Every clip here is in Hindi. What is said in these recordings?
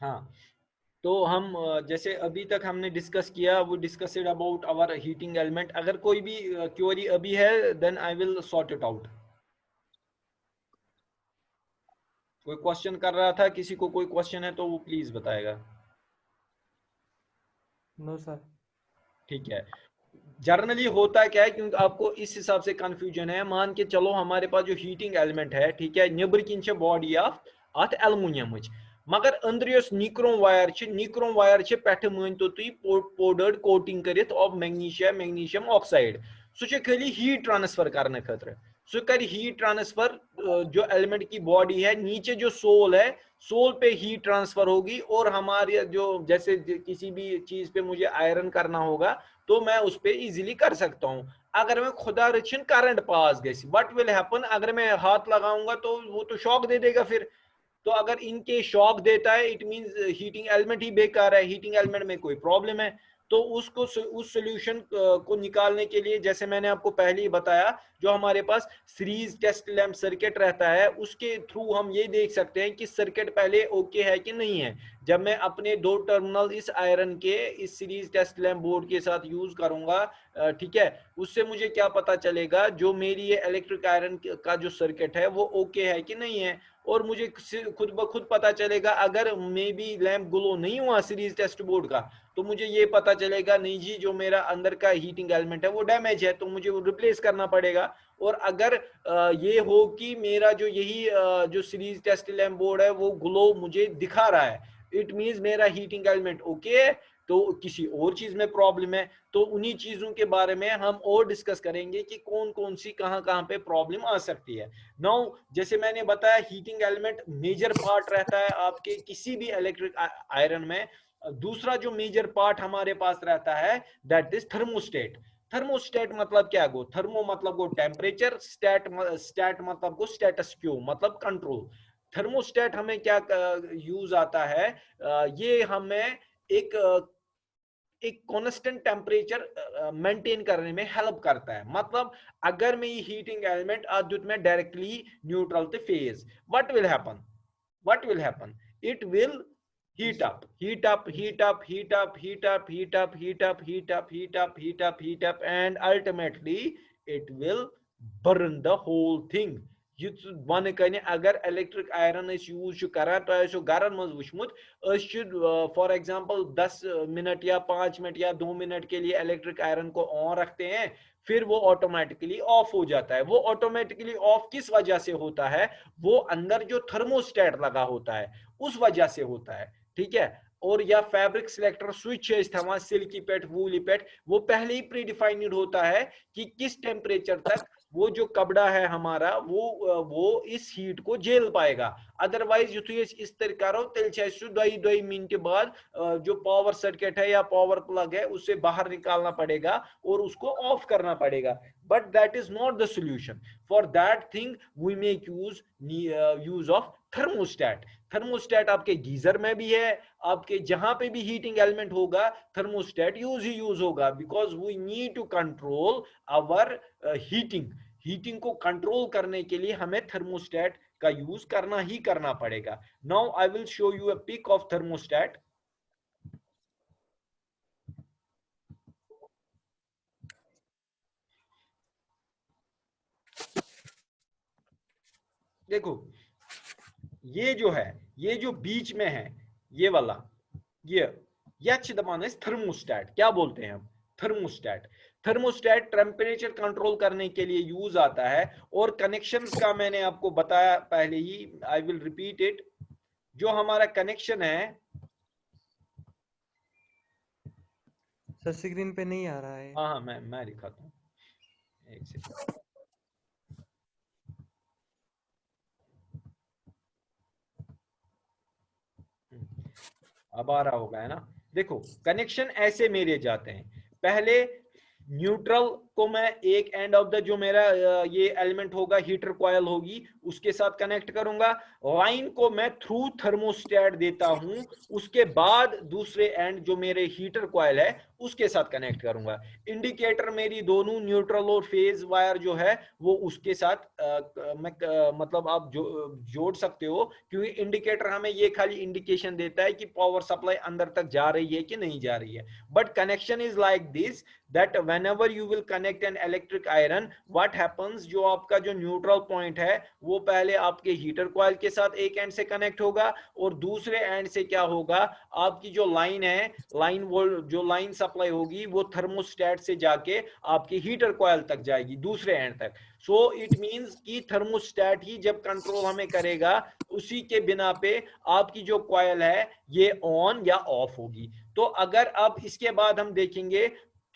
हाँ, तो हम जैसे अभी तक हमने डिस्कस किया, वो discussed about our heating element. अगर कोई भी क्वेरी अभी है, then I will sort it out. कोई क्वेश्चन कर रहा था, किसी को कोई क्वेश्चन है तो वो प्लीज बताएगा। No sir. ठीक है। जर्नली होता क्या है, क्योंकि आपको इस हिसाब से कंफ्यूजन है, मान के चलो हमारे पास जो हीटिंग एलिमेंट है, ठीक है, निबर किन बॉडी ऑफ अत एलुमिनियम, मगर अंदर निक्रोम वायर पे मान तो तुम पोडर्ड कोटिंग कर मैग्नीशियम ऑक्साइड, सह खाली हीट ट्रांसफर करने खतर, सह कर हीट ट्रांसफर, जो एलिमेंट की बॉडी है, नीचे जो सोल है, सोल पे हीट ट्रांसफर होगी, और हमारे जो जैसे किसी भी चीज पे मुझे आयरन करना होगा तो मैं उस पर इजीली कर सकता हूं। अगर मैं खुदा रचिन करंट पास गई, व्हाट विल हैपन, अगर मैं हाथ लगाऊंगा तो वो तो शॉक दे देगा फिर। तो अगर इनके शॉक देता है, इट मींस हीटिंग एलिमेंट ही बेकार है, हीटिंग एलिमेंट में कोई प्रॉब्लम है। तो उसको उस सोल्यूशन को निकालने के लिए, जैसे मैंने आपको पहले ही बताया, जो हमारे पास सीरीज टेस्ट लैंप सर्किट रहता है, उसके थ्रू हम ये देख सकते हैं कि सर्किट पहले ओके है कि नहीं है। जब मैं अपने दो टर्मिनल इस आयरन के इस सीरीज टेस्ट लैंप बोर्ड के साथ यूज करूंगा, ठीक है, उससे मुझे क्या पता चलेगा, जो मेरी ये इलेक्ट्रिक आयरन का जो सर्किट है वो ओके है कि नहीं है। और मुझे खुद ब खुद पता चलेगा, अगर मे बी लैंप ग्लो नहीं हुआ सीरीज टेस्ट बोर्ड का, तो मुझे ये पता चलेगा नहीं जी, जो मेरा अंदर का हीटिंग एलिमेंट है वो डैमेज है, तो मुझे वो रिप्लेस करना पड़ेगा। और अगर ये हो कि मेरा जो यही जो सीरीज टेस्ट लैंप बोर्ड है वो ग्लो मुझे दिखा रहा है, इट मींस मेरा हीटिंग एलिमेंट ओके है, तो किसी और चीज में प्रॉब्लम है। तो उन्हीं चीजों के बारे में हम और डिस्कस करेंगे कि कौन कौन सी कहां कहां पे प्रॉब्लम आ सकती है। नाउ, जैसे मैंने बताया, हीटिंग एलिमेंट मेजर पार्ट रहता है आपके किसी भी इलेक्ट्रिक आयरन में। दूसरा जो मेजर पार्ट हमारे पास रहता है, दैट इज थर्मोस्टेट। थर्मोस्टेट मतलब क्या गो, थर्मो मतलब गो टेम्परेचर, स्टेट मतलब गो स्टेटस क्यू, मतलब कंट्रोल। थर्मोस्टेट हमें क्या यूज आता है, ये हमें एक एक कांस्टेंट टेम्परेचर मेंटेन करने में हेल्प करता है। मतलब अगर मैं ये हीटिंग एलिमेंट अदुत में डायरेक्टली न्यूट्रल ते phase, what will happen, what will happen, it will heat up, heat up, heat up, heat up, heat up, heat up, heat up, heat up, heat up, heat up, heat up, and ultimately it will burn the whole thing. युत वन कने, अगर इलेक्ट्रिक आयरन यूज कर तो गरन मज वुचमुत, फॉर एग्जांपल 10 मिनट या 5 मिनट या 2 मिनट के लिए इलेक्ट्रिक आयरन को ऑन रखते हैं, फिर वो ऑटोमेटिकली ऑफ हो जाता है। वो ऑटोमेटिकली ऑफ किस वजह से होता है, वो अंदर जो थर्मोस्टेट लगा होता है उस वजह से होता है, ठीक है। और या फैब्रिक सिलेक्टर स्विच है सिल्की पेट वूली पेट, वो पहले ही प्री डिफाइंड होता है कि किस टेम्परेचर तक वो जो कपड़ा है हमारा वो इस हीट को झेल पाएगा। अदरवाइज युथु इस तरह करो तेल दो मिनट बाद जो पावर सर्किट है या पावर प्लग है उससे बाहर निकालना पड़ेगा और उसको ऑफ करना पड़ेगा। But that is not the solution. For that thing we make use of thermostat. Thermostat आपके गीजर में भी है, आपके जहां पे भी हीटिंग एलिमेंट होगा थर्मोस्टेट यूज ही यूज होगा, because we need to control our heating. Heating को कंट्रोल करने के लिए हमें थर्मोस्टेट का यूज करना ही करना पड़ेगा। Now I will show you a pic of thermostat. देखो, ये जो बीच में है, ये वाला, ये यह दबाना है थर्मोस्टेट। क्या बोलते हैं हम, थर्मोस्टेट। थर्मोस्टेट टेम्परेचर कंट्रोल करने के लिए यूज आता है। और कनेक्शंस का मैंने आपको बताया पहले ही, आई विल रिपीट इट। जो हमारा कनेक्शन है, सर स्क्रीन पे नहीं आ रहा है। हाँ हाँ, मैं दिखाता हूँ, एक सेकंड। अब आ रहा होगा, है ना। देखो, कनेक्शन ऐसे मेरे जाते हैं। पहले न्यूट्रल को मैं एक एंड ऑफ द जो मेरा ये एलिमेंट होगा, हीटर कॉयल होगी, उसके साथ कनेक्ट करूंगा। लाइन को मैं थ्रू थर्मोस्टेट देता हूं, उसके बाद दूसरे एंड जो मेरे हीटर कॉयल है उसके साथ कनेक्ट करूंगा। इंडिकेटर मेरी दोनों न्यूट्रल और फेज वायर जो है वो उसके साथ मतलब आप जोड़ सकते हो, क्योंकि इंडिकेटर हमें ये खाली इंडिकेशन देता है कि पावर सप्लाई अंदर तक जा रही है कि नहीं जा रही है। But connection is like this that whenever you will connect an electric iron, what happens, जो आपका जो न्यूट्रल पॉइंट है वो पहले आपके हीटर कॉइल के साथ एक एंड से कनेक्ट होगा, और दूसरे एंड से क्या होगा, आपकी जो लाइन है, लाइन वो जो लाइन सप्लाई होगी वो थर्मोस्टेट से जाके आपके हीटर कॉइल तक जाएगी दूसरे एंड तक। सो इट मींस कि थर्मोस्टेट ही जब कंट्रोल हमें करेगा, उसी के बिना पे आपकी जो कॉइल है ये ऑन या ऑफ होगी। तो अगर अब इसके बाद हम देखेंगे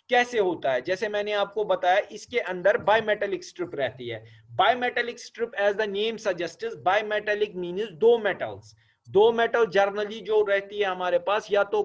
कैसे होता है, जैसे मैंने आपको बताया इसके अंदर बायमेटेलिक स्ट्रिप रहती है। Bimetallic strip as the name suggests, bimetallic means दो मेटल्स, दो मेटल जर्नली जो रहती है हमारे पास, या तो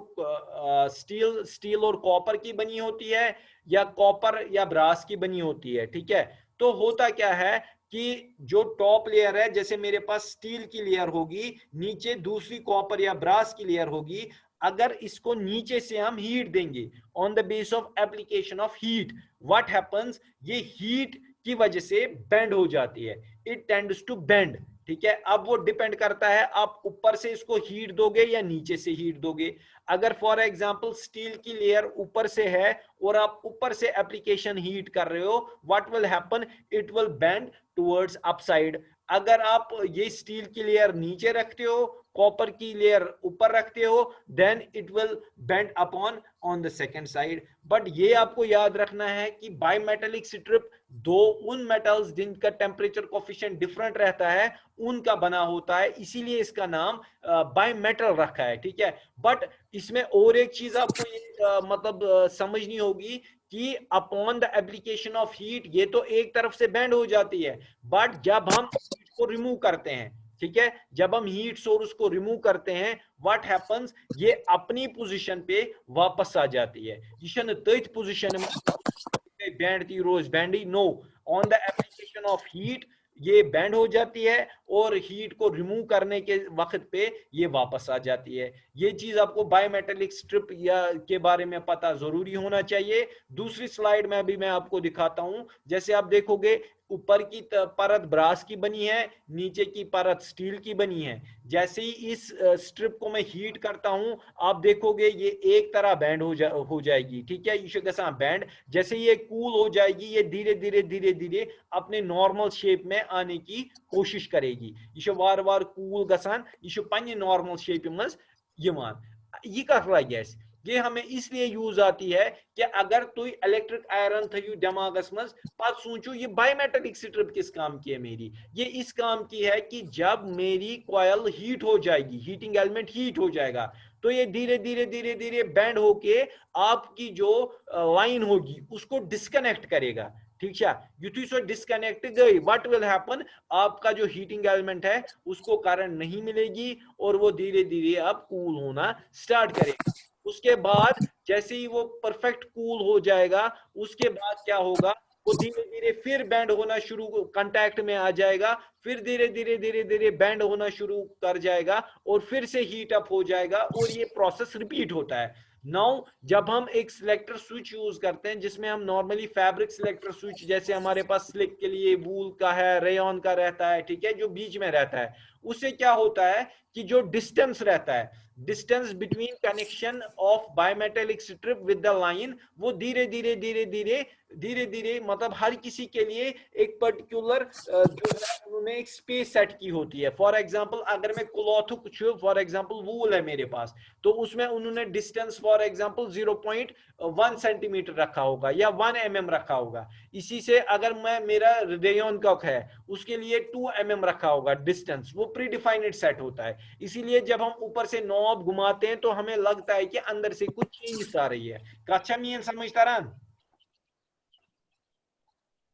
स्टील और कॉपर की बनी होती है, या कॉपर या ब्रास की बनी होती है, ठीक है। तो होता क्या है कि जो टॉप लेयर है, जैसे मेरे पास स्टील की लेयर होगी, नीचे दूसरी कॉपर या ब्रास की लेयर होगी, अगर इसको नीचे से हम हीट देंगे on the base of application of heat, what happens, ये हीट की वजह से बेंड हो जाती है, इट टेंड्स टू बेंड, ठीक है। अब वो डिपेंड करता है आप ऊपर से इसको हीट दोगे या नीचे से हीट दोगे। अगर फॉर एग्जांपल स्टील की लेयर ऊपर से है और आप ऊपर से एप्लीकेशन हीट कर रहे हो, what will happen, it will bend towards upside. अगर आप ये स्टील की लेयर नीचे रखते हो, कॉपर की लेयर ऊपर रखते हो, then it will bend upon on the second side. But ये आपको याद रखना है कि बायमेटेलिक स्ट्रिप दो उन मेटल्स जिनका टेम्परेचर कोफिशिएंट डिफरेंट रहता है उनका बना होता है, इसीलिए इसका नाम बायमेटल रखा है, ठीक है। बट इसमें और एक चीज आपको ये मतलब समझनी होगी कि upon the application of heat ये तो एक तरफ से बेंड हो जाती है, बट जब हम को रिमूव करते हैं, ठीक है, जब हम हीट सोर्स को रिमूव करते हैं, व्हाट हैपेंस, ये अपनी पोजीशन पे वापस आ जाती है। ये छन तथ पोजीशन में बैंड थी रोज बैंडी, no, on the application of heat ये बैंड हो जाती है और हीट को रिमूव करने के वक्त पे ये वापस आ जाती है। ये चीज आपको बायोमेटेलिक स्ट्रिप या के बारे में पता जरूरी होना चाहिए। दूसरी स्लाइड में भी मैं आपको दिखाता हूं, जैसे आप देखोगे ऊपर की परत ब्रास की बनी है, नीचे की परत स्टील की बनी है। जैसे ही इस स्ट्रिप को मैं हीट करता हूं, आप देखोगे ये एक तरह बैंड हो जाएगी, ठीक है, ये बैंड। जैसे ये कूल हो जाएगी, ये धीरे धीरे धीरे धीरे अपने नॉर्मल शेप में आने की कोशिश करेगी। ये वार वार कूल गसान, ये पन्ने नॉर्मल शेप मज यिवान। ये कथ लगे, ये हमें इसलिए यूज आती है कि अगर तुम इलेक्ट्रिक आयरन थयू दिमागस मज, पत सोचो ये बायोमेटेलिक स्ट्रिप किस काम की है मेरी, ये इस काम की है कि जब मेरी कॉइल हीट हो जाएगी, हीटिंग एलिमेंट हीट हो जाएगा, तो ये धीरे धीरे धीरे धीरे बैंड होके आपकी जो लाइन होगी उसको डिस्कनेक्ट करेगा, ठीक है। युति सो डिस्कनेक्ट गई, व्हाट विल हैपन, आपका जो हीटिंग एलिमेंट है उसको करंट नहीं मिलेगी और वो धीरे धीरे अब कूल होना स्टार्ट करेगा। उसके बाद जैसे ही वो परफेक्ट कूल हो जाएगा, उसके बाद क्या होगा, वो धीरे धीरे फिर बैंड होना शुरू, कांटेक्ट में आ जाएगा, फिर धीरे धीरे धीरे धीरे बैंड होना शुरू कर जाएगा और फिर से हीट अप हो जाएगा और ये प्रोसेस रिपीट होता है। नाउ जब हम एक सिलेक्टर स्विच यूज करते हैं, जिसमें हम नॉर्मली फैब्रिक सिलेक्टर स्विच, जैसे हमारे पास स्लिक के लिए वूल का है, रेयन का रहता है, ठीक है, जो बीच में रहता है, उससे क्या होता है कि जो डिस्टेंस रहता है, distance between connection of bimetallic strip with the line, वो धीरे धीरे धीरे धीरे धीरे धीरे मतलब हर किसी के लिए एक पर्टिकुलर जो है उन्होंने एक स्पेस सेट की होती है। फॉर एग्जांपल अगर मैं क्लॉथ कुछ, फॉर एग्जांपल वूल है मेरे पास, तो उसमें उन्होंने डिस्टेंस फॉर एग्जांपल 0.1 सेंटीमीटर रखा होगा या 1 mm रखा होगा। इसी से अगर मैं मेरा रेयन का है उसके लिए 2 mm रखा होगा डिस्टेंस, वो प्री डिफाइंड सेट होता है। इसीलिए जब हम ऊपर से नॉब घुमाते हैं तो हमें लगता है कि अंदर से कुछ चेंज आ रही है। कच्चा मीन समझ तारान?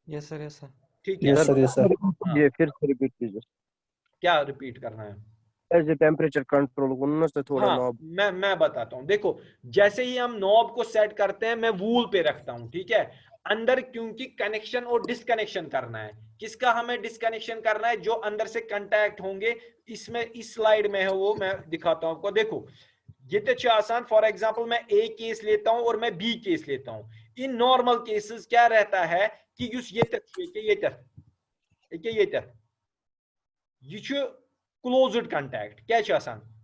Yes sir, yes sir. ठीक है, यस सर। हाँ, ये फिर से रिपीट कीजिए। क्या रिपीट करना है? एज टेम्परेचर कंट्रोल करना से थोड़ा हाँ, नॉब। मैं बताता हूं। देखो जैसे ही हम नॉब को सेट करते हैं, मैं वूल पे रखता हूं, ठीक है, अंदर क्योंकि कनेक्शन और डिस्कनेक्शन करना है। किसका हमें डिस्कनेक्शन करना है? जो अंदर से कांटेक्ट होंगे। इसमें इस स्लाइड में है वो मैं दिखाता हूं आपको। देखो ये फॉर एग्जांपल मैं ए केस लेता हूं और मैं बी केस लेता हूं। इन नॉर्मल केसेस क्या रहता है कि ये क्लोज्ड कंटैक्ट क्या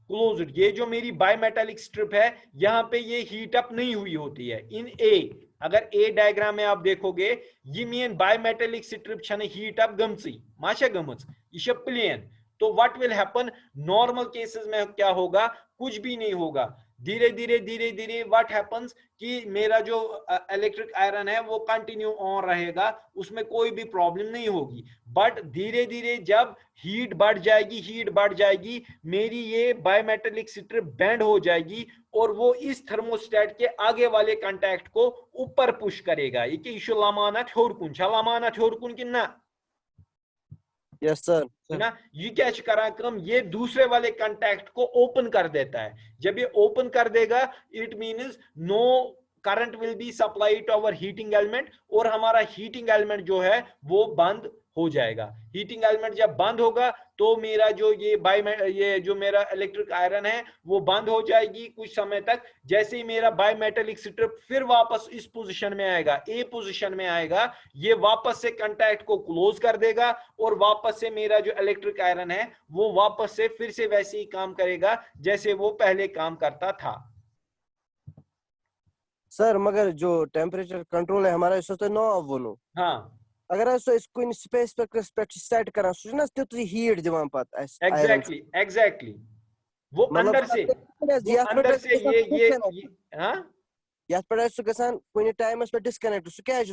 क्लोज्ड। ये जो मेरी बायोमेटालिक स्ट्रिप है यहाँ पे ये हीट अप नहीं हुई होती है इन ए। अगर ए डायग्राम में आप देखोगे ये मेन बायोमेटालिक स्ट्रिप छने हीट अप गमची माशा गमच ये प्लेन। तो what will happen normal cases में क्या होगा, कुछ भी नहीं होगा। धीरे धीरे व्हाट हैपन्स कि मेरा जो इलेक्ट्रिक आयरन है वो कंटिन्यू ऑन रहेगा, उसमें कोई भी प्रॉब्लम नहीं होगी। बट धीरे धीरे जब हीट बढ़ जाएगी मेरी ये बायोमेटालिक स्ट्रिप बेंड हो जाएगी और वो इस थर्मोस्टेट के आगे वाले कांटेक्ट को ऊपर पुश करेगा। ये कि लमानत होरकुन कि ना। यस सर ना ये क्या कम ये दूसरे वाले कांटेक्ट को ओपन कर देता है। जब ये ओपन कर देगा it means no current will be supplied to our heating element और हमारा हीटिंग एलिमेंट जो है वो बंद हो जाएगा। हीटिंग एलिमेंट जब बंद होगा तो मेरा जो ये जो मेरा इलेक्ट्रिक आयरन है वो बंद हो जाएगी कुछ समय तक। जैसे ही मेरा बायोमेटालिक स्ट्रिप फिर वापस इस पोजीशन में आएगा, ए पोजीशन में आएगा, ये वापस से कांटेक्ट को क्लोज कर देगा और वापस से मेरा जो इलेक्ट्रिक आयरन है वो वापस से फिर से वैसे ही काम करेगा जैसे वो पहले काम करता था। सर मगर जो टेम्परेचर कंट्रोल है हमारा इससे तो नो वो हाँ अगर इसको इन स्पेस पे सेट करा सो ना तो हीट दिवान पत एग्जैक्टली वो अंदर से ये हां यात पर सो गसान कोई टाइम पे डिस्कनेक्ट सो क्या है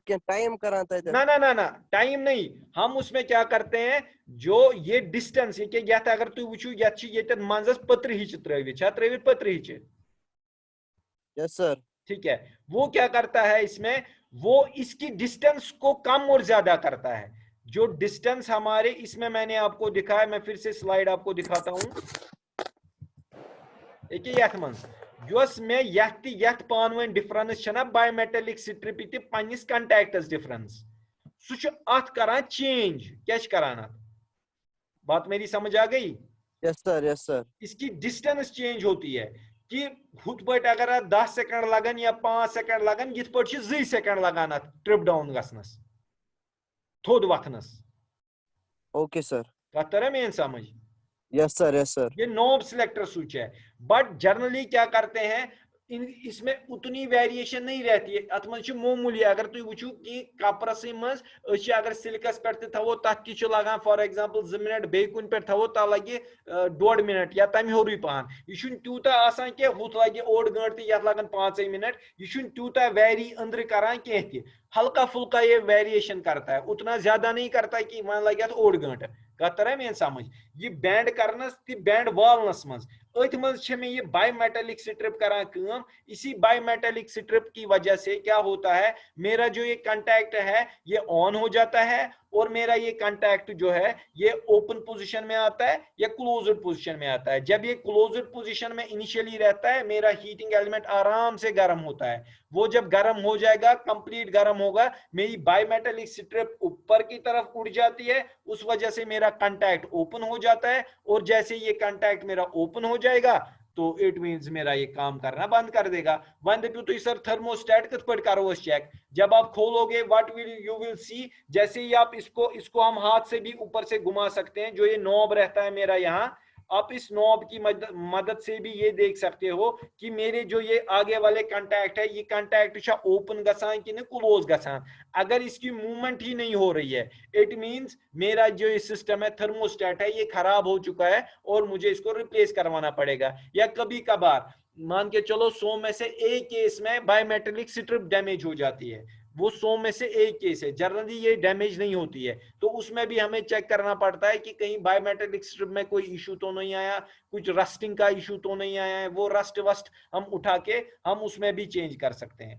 टाइम करान ता ना टाइम नहीं। हम उसमें क्या करते हैं जो ये डिस्टेंस ये क्या था अगर तू वुचू या ये मंजस पत्र हिच त्रवी पत्र हिच। यस सर ठीक है, वो क्या करता है इसमें, वो इसकी डिस्टेंस को कम और ज्यादा करता है। जो डिस्टेंस हमारे इसमें मैंने आपको दिखाया, मैं फिर से स्लाइड आपको दिखाता हूं। में यथ पानवन डिफरेंस बायोमेटालिक स्ट्रिप ते पन्निस कंटैक्टस डिफरेंस सह करान चेंज। क्या करान बात मेरी समझ आ गई? यस सर इसकी डिस्टेंस चेंज होती है कि हुत पे अगर 10 सेकंड लगन या 5 सेकंड लगन ये 2 सेकंड लगान ट्रिप डाउन गसनस थोद वथनस। ओके सर कत तरह मेन समझ? यस सर ये नॉब सिलेक्टर स्विच है। बट जनरली क्या करते हैं इसमें उतनी वेरिएशन नहीं रहती है। अत मज मामूली अगर तुम वुचू कि कपरस मज अगर सिल्कस पे थवो तथ लगान फॉर एग्जांपल 2 मिनट बे कुन पे थवो ता लगे 1.5 मिनट या तम होरू पहन। यह तूता आसान कि हुत लगे 1 घंटे ये लगन 5 मिनट। यह तूता वेरी अंदर करान कह हल्का फुल्का ये वेरिएशन करता है, उतना ज्यादा नहीं करता कि वन लगे 1 घंटे। कत तरह मेन समझ? ये बैंड करनस ती बैंड वालनस मज अथ मज में ये बायोमेटालिक स्ट्रिप करान काम। इसी बायोमेटालिक स्ट्रिप की वजह से क्या होता है, मेरा जो ये कांटेक्ट है ये ऑन हो जाता है और मेरा ये कांटेक्ट जो है ये ओपन पोजीशन में आता है या क्लोज्ड पोजीशन में आता है। जब ये क्लोज्ड पोजीशन में इनिशियली रहता है मेरा हीटिंग एलिमेंट आराम से गर्म होता है। वो जब गर्म हो जाएगा, कंप्लीट गर्म होगा, मेरी बायोमेटालिक स्ट्रिप ऊपर की तरफ उड़ जाती है, उस वजह से मेरा कांटेक्ट ओपन हो जाता है। और जैसे ये कांटेक्ट मेरा ओपन हो जाएगा तो इट मींस मेरा ये काम करना बंद कर देगा। वन तो सर थर्मोस्टेट कत पे करो चेक? जब आप खोलोगे what will you will see, जैसे ही आप इसको हम हाथ से भी ऊपर से घुमा सकते हैं, जो ये नॉब रहता है मेरा यहाँ, आप इस नॉब की मदद से भी ये देख सकते हो कि मेरे जो ये आगे वाले कांटेक्ट है ये कांटेक्ट ओपन गसान कि क्लोज गसान। अगर इसकी मूवमेंट ही नहीं हो रही है इट मींस मेरा जो ये सिस्टम है थर्मोस्टेट है ये खराब हो चुका है और मुझे इसको रिप्लेस करवाना पड़ेगा। या कभी कभार मान के चलो 100 में से एक केस में बायोमेटालिक स्ट्रिप डैमेज हो जाती है, वो 100 में से एक केस है, जनरली ये डैमेज नहीं होती है, तो उसमें भी हमें चेक करना पड़ता है कि कहीं बायोमेटालिक स्ट्रिप में कोई इशू तो नहीं आया, कुछ रस्टिंग का इशू तो नहीं आया है। वो रस्ट वस्ट हम उठा के हम उसमें भी चेंज कर सकते हैं।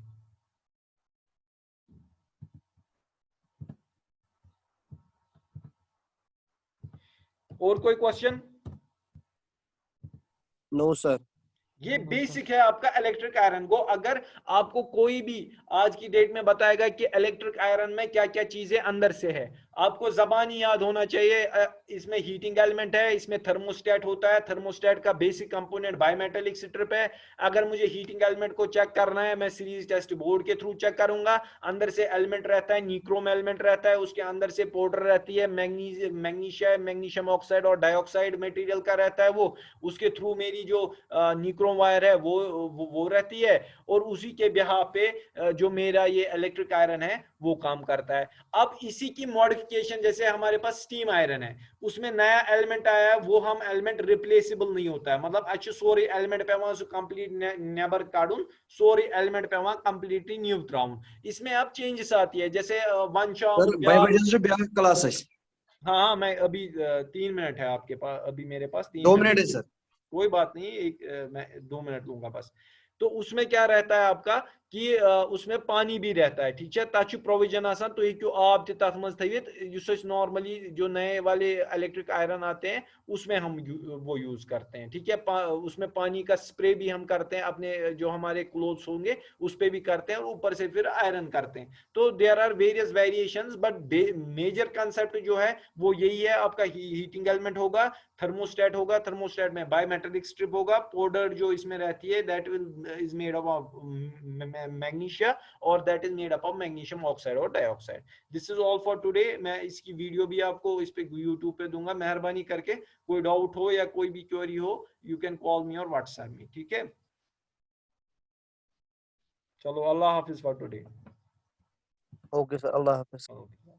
और कोई क्वेश्चन? No sir. ये बेसिक है आपका इलेक्ट्रिक आयरन को। अगर आपको कोई भी आज की डेट में बताएगा कि इलेक्ट्रिक आयरन में क्या क्या चीजें अंदर से है, आपको जबानी याद होना चाहिए। इसमें हीटिंग एलिमेंट है, इसमें थर्मोस्टेट होता है, थर्मोस्टेट का बेसिक कंपोनेंट बायोमेटालिक स्ट्रिप है। अगर मुझे हीटिंग एलिमेंट को चेक करना है, मैं सीरीज टेस्ट बोर्ड के थ्रू चेक करूंगा। अंदर से एलिमेंट रहता है, निक्रोम एलिमेंट रहता है, उसके अंदर से पाउडर रहती है, मैग्नीशियम ऑक्साइड और डाइऑक्साइड मटेरियल का रहता है वो। उसके थ्रू मेरी जो निक्रोम वायर है वो रहती है, और उसी के बिहाफ पे जो मेरा ये इलेक्ट्रिक आयरन है वो काम करता है। अब इसी की मॉडिफिकेशन, जैसे हमारे पास स्टीम आयरन है, उसमें नया एलिमेंट आया है, वो हम एलिमेंट रिप्लेसेबल नहीं होता है। मतलब अच्छे सोरी एलिमेंट पे वहां से कंप्लीट नेबर काडून, सोरी एलिमेंट पे वहां कंप्लीटली न्यू त्राउन। इसमें अब चेंजेस आती है, जैसे वन शाम सर भाई बजे ब्याह क्लास है। हाँ हाँ, मैं अभी 3 मिनट है आपके पास, अभी मेरे पास 2 3 मिनट। मिनट है सर। कोई बात नहीं, मैं 2 मिनट लूंगा बस। तो उसमें क्या रहता है आपका कि उसमें पानी भी रहता है, ठीक है। तक प्रोविजन आसान, तो एक आब तथ मज थवित नॉर्मली जो नए वाले इलेक्ट्रिक आयरन आते हैं उसमें हम वो यूज करते हैं, ठीक है। उसमें पानी का स्प्रे भी हम करते हैं, अपने जो हमारे क्लोथ्स होंगे उस पर भी करते हैं, और ऊपर से फिर आयरन करते हैं। तो there are various variations, but major concept जो है वो यही है। आपका हीटिंग एलिमेंट होगा, थर्मोस्टेट होगा, थर्मोस्टेट में बायोमेटालिक स्ट्रिप होगा, पाउडर जो इसमें रहती है that will is made of magnesia, और that is made up of magnesium oxide और dioxide. This is all for today. मैं इसकी वीडियो भी आपको इस पे यूट्यूब पे दूंगा, मेहरबानी करके कोई डाउट हो या कोई भी क्वेरी हो, यू कैन कॉल मी और व्हाट्सएप मी, ठीक है। चलो, अल्लाह हाफिज फॉर टुडे। ओके सर, अल्लाह हाफिज। ओके।